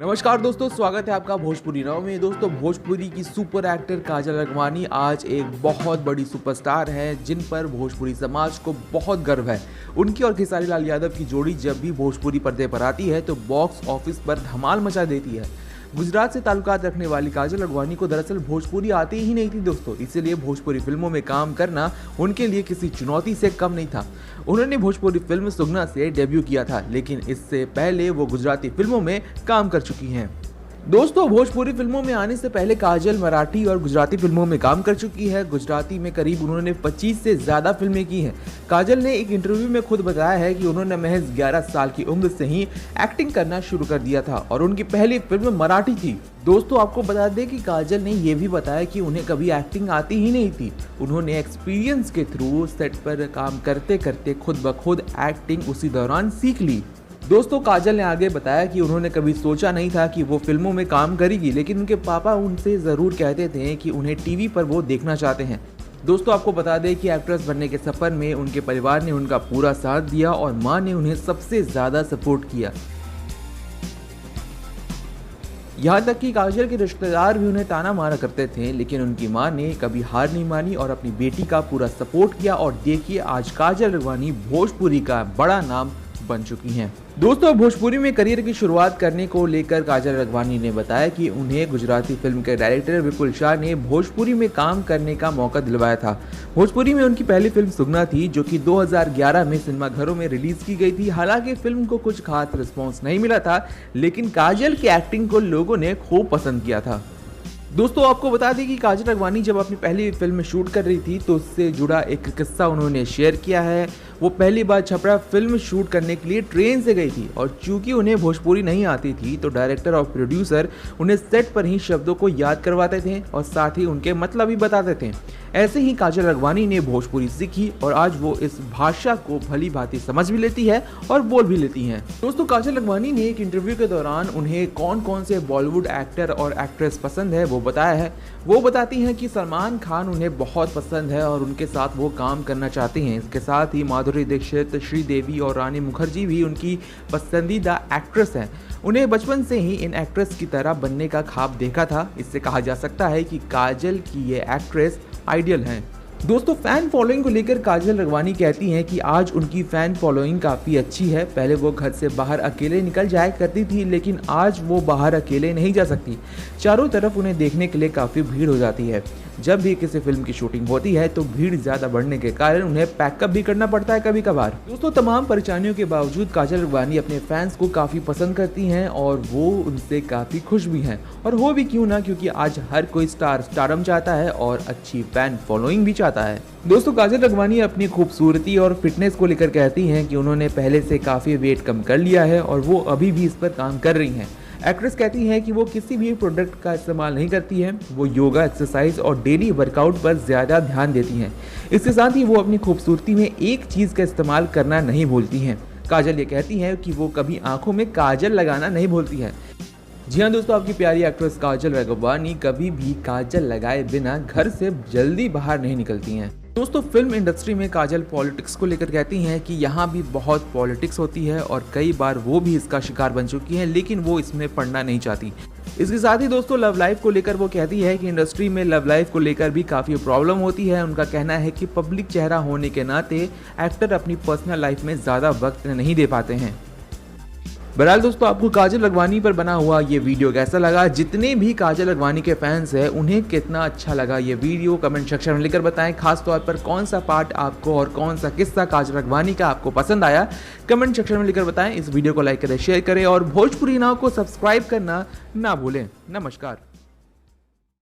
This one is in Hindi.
नमस्कार दोस्तों, स्वागत है आपका भोजपुरी नाव में। दोस्तों, भोजपुरी की सुपर एक्टर काजल अगवानी आज एक बहुत बड़ी सुपरस्टार हैं जिन पर भोजपुरी समाज को बहुत गर्व है। उनकी और खेसारी लाल यादव की जोड़ी जब भी भोजपुरी पर्दे पर आती है तो बॉक्स ऑफिस पर धमाल मचा देती है। गुजरात से ताल्लुकात रखने वाली काजल अगवानी को दरअसल भोजपुरी आती ही नहीं थी दोस्तों, इसीलिए भोजपुरी फिल्मों में काम करना उनके लिए किसी चुनौती से कम नहीं था। उन्होंने भोजपुरी फिल्म सुगना से डेब्यू किया था, लेकिन इससे पहले वो गुजराती फिल्मों में काम कर चुकी हैं। दोस्तों, भोजपुरी फिल्मों में आने से पहले काजल मराठी और गुजराती फिल्मों में काम कर चुकी है। गुजराती में करीब उन्होंने 25 से ज़्यादा फिल्में की हैं। काजल ने एक इंटरव्यू में खुद बताया है कि उन्होंने महज 11 साल की उम्र से ही एक्टिंग करना शुरू कर दिया था और उनकी पहली फिल्म मराठी थी। दोस्तों, आपको बता दें कि काजल ने यह भी बताया कि उन्हें कभी एक्टिंग आती ही नहीं थी। उन्होंने एक्सपीरियंस के थ्रू सेट पर काम करते करते खुद ब खुद एक्टिंग उसी दौरान सीख ली। दोस्तों, काजल ने आगे बताया कि उन्होंने कभी सोचा नहीं था कि वो फिल्मों में काम करेगी, लेकिन उनके पापा उनसे ज़रूर कहते थे कि उन्हें टीवी पर वो देखना चाहते हैं। दोस्तों, आपको बता दें कि एक्ट्रेस बनने के सफ़र में उनके परिवार ने उनका पूरा साथ दिया और मां ने उन्हें सबसे ज़्यादा सपोर्ट किया। यहाँ तक कि काजल के रिश्तेदार भी उन्हें ताना मारा करते थे, लेकिन उनकी मां ने कभी हार नहीं मानी और अपनी बेटी का पूरा सपोर्ट किया। और देखिए, आज काजल अगवानी भोजपुरी का बड़ा नाम बन चुकी हैं। दोस्तों, भोजपुरी में करियर की शुरुआत करने को लेकर काजल अगवानी ने बताया कि उन्हें गुजराती फिल्म के डायरेक्टर विपुल शाह ने भोजपुरी में काम करने का मौका दिलवाया था। भोजपुरी में उनकी पहली फिल्म सुगना थी, जो कि 2011 में सिनेमाघरों में रिलीज की गई थी। हालांकि फिल्म को कुछ खास रिस्पॉन्स नहीं मिला था, लेकिन काजल की एक्टिंग को लोगों ने खूब पसंद किया था। दोस्तों, आपको बता दें कि काजल अगवानी जब अपनी पहली फिल्म शूट कर रही थी तो उससे जुड़ा एक किस्सा उन्होंने शेयर किया है। वो पहली बार छपरा फिल्म शूट करने के लिए ट्रेन से गई थी और चूंकि उन्हें भोजपुरी नहीं आती थी तो डायरेक्टर और प्रोड्यूसर उन्हें सेट पर ही शब्दों को याद करवाते थे और साथ ही उनके मतलब भी बताते थे। ऐसे ही काजल अगवानी ने भोजपुरी सीखी और आज वो इस भाषा को भली भांति समझ भी लेती है और बोल भी लेती हैं। दोस्तों, काजल अगवानी ने एक इंटरव्यू के दौरान उन्हें कौन कौन से बॉलीवुड एक्टर और एक्ट्रेस पसंद है वो बताया है। वो बताती हैं कि सलमान खान उन्हें बहुत पसंद है और उनके साथ वो काम करना चाहती हैं। इसके साथ ही माधुरी दीक्षित, श्रीदेवी और रानी मुखर्जी भी उनकी पसंदीदा एक्ट्रेस हैं। उन्हें बचपन से ही इन एक्ट्रेस की तरह बनने का ख्वाब देखा था। इससे कहा जा सकता है कि काजल की ये एक्ट्रेस आइडियल हैं। दोस्तों, फैन फॉलोइंग को लेकर काजल अगवानी कहती हैं कि आज उनकी फैन फॉलोइंग काफ़ी अच्छी है। पहले वो घर से बाहर अकेले निकल जाया करती थी, लेकिन आज वो बाहर अकेले नहीं जा सकती। चारों तरफ उन्हें देखने के लिए काफ़ी भीड़ हो जाती है। जब भी किसी फिल्म की शूटिंग होती है तो भीड़ ज़्यादा बढ़ने के कारण उन्हें पैकअप भी करना पड़ता है कभी कभार। दोस्तों, तमाम परेशानियों के बावजूद काजल अगवानी अपने फैंस को काफ़ी पसंद करती हैं और वो उनसे काफ़ी खुश भी हैं। और हो भी क्यों ना, क्योंकि आज हर कोई स्टारडम चाहता है और अच्छी फैन फॉलोइंग भी चाहता है। दोस्तों, काजल अगवानी अपनी खूबसूरती और फिटनेस को लेकर कहती हैं कि उन्होंने पहले से काफ़ी वेट कम कर लिया है और वो अभी भी इस पर काम कर रही हैं। एक्ट्रेस कहती हैं कि वो किसी भी प्रोडक्ट का इस्तेमाल नहीं करती हैं। वो योगा, एक्सरसाइज और डेली वर्कआउट पर ज़्यादा ध्यान देती हैं। इसके साथ ही वो अपनी खूबसूरती में एक चीज़ का इस्तेमाल करना नहीं भूलती हैं। काजल ये कहती हैं कि वो कभी आंखों में काजल लगाना नहीं भूलती हैं। जी हाँ दोस्तों, आपकी प्यारी एक्ट्रेस काजल अगवानी कभी भी काजल लगाए बिना घर से जल्दी बाहर नहीं निकलती हैं। दोस्तों, फिल्म इंडस्ट्री में काजल पॉलिटिक्स को लेकर कहती हैं कि यहाँ भी बहुत पॉलिटिक्स होती है और कई बार वो भी इसका शिकार बन चुकी हैं, लेकिन वो इसमें पड़ना नहीं चाहती। इसके साथ ही दोस्तों, लव लाइफ को लेकर वो कहती है कि इंडस्ट्री में लव लाइफ को लेकर भी काफ़ी प्रॉब्लम होती है। उनका कहना है कि पब्लिक चेहरा होने के नाते एक्टर अपनी पर्सनल लाइफ में ज़्यादा वक्त नहीं दे पाते हैं। बहरहाल दोस्तों, आपको काजल अगवानी पर बना हुआ ये वीडियो कैसा लगा? जितने भी काजल अगवानी के फैंस हैं उन्हें कितना अच्छा लगा ये वीडियो? कमेंट सेक्शन में लिखकर बताएं। खास तौर पर कौन सा पार्ट आपको और कौन सा किस्सा काजल अगवानी का आपको पसंद आया, कमेंट सेक्शन में लिखकर बताएं। इस वीडियो को लाइक करें, शेयर करें और भोजपुरी नाव को सब्सक्राइब करना ना भूलें। नमस्कार।